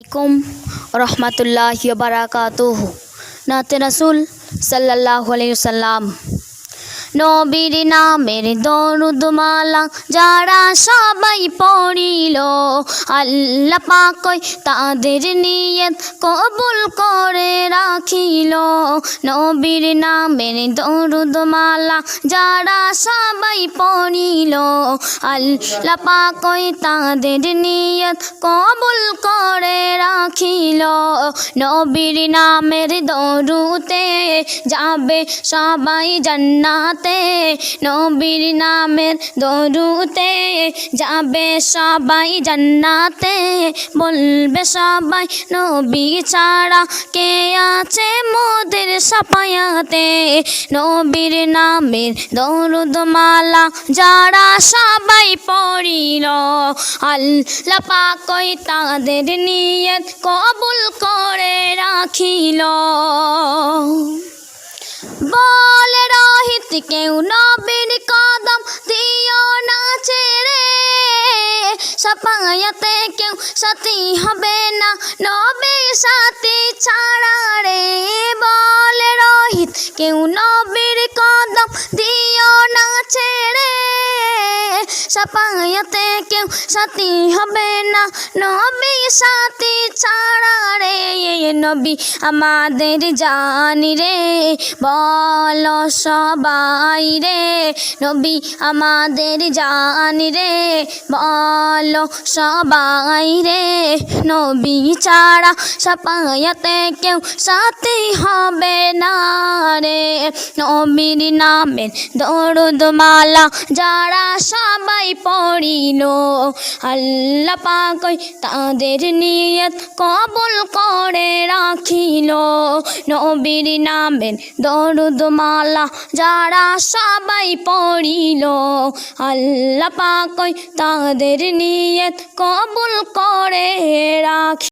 अलैकुम रहमतुल्लाहि व बाराकातुहु। नाते रसूल सल्लल्लाहु अलैहि वसल्लम। নবীর নামের দরুদ মালা যারা সবাই পড়িল, আল্লাহ পাক তাদের নিয়ত কবুল করে রাখিল। নবীর নামের দরুদ মালা যারা সবাই পড়িল, আল্লাহ পাক তাদের নিয়ত কবুল করে রাখিল। নবীর নামের দরুদে যাবে সবাই জান্নাতে, নবীর নামের দরুদে যাবে সবাই জান্নাতে। বলবে সবাই নবী ছাড়া কে আছে মোদের সাফায়াতে। নবীর নামের দরুদ মালা যারা সবাই পড়িল, আল্লাহ পাক তাদের নিয়ত কবুল করে রাখিল। বলে রহিত কেউ নবীর কদম দিও না ছেড়ে, সাফায়াতে কেউ সাথী হবে না নবীর সাথী ছাড়া রে। বলে রহিত কেউ নবীর কদম দিও না ছেড়ে, সাফায়াতে কেউ সাথী হবে না নবীর সাথী ছাড়া রে। নবী আমাদের জানি রে, বলো সবাই রে। নবী আমাদের জানি রে, বলো সবাই রে। নবী ছাড়া সাফায়াতে কেউ সাথী হবে না রে। নবীর নামের দরুদ মালা যারা সবাই পড়িল, আল্লাহ পাক তাদের নিয়ত কবুল করে রাখিল। নবীর নামের দরুদ মালা যারা সবাই পড়িল, আল্লাহ পাক তাদের নিয়ত কবুল করে রাখিল।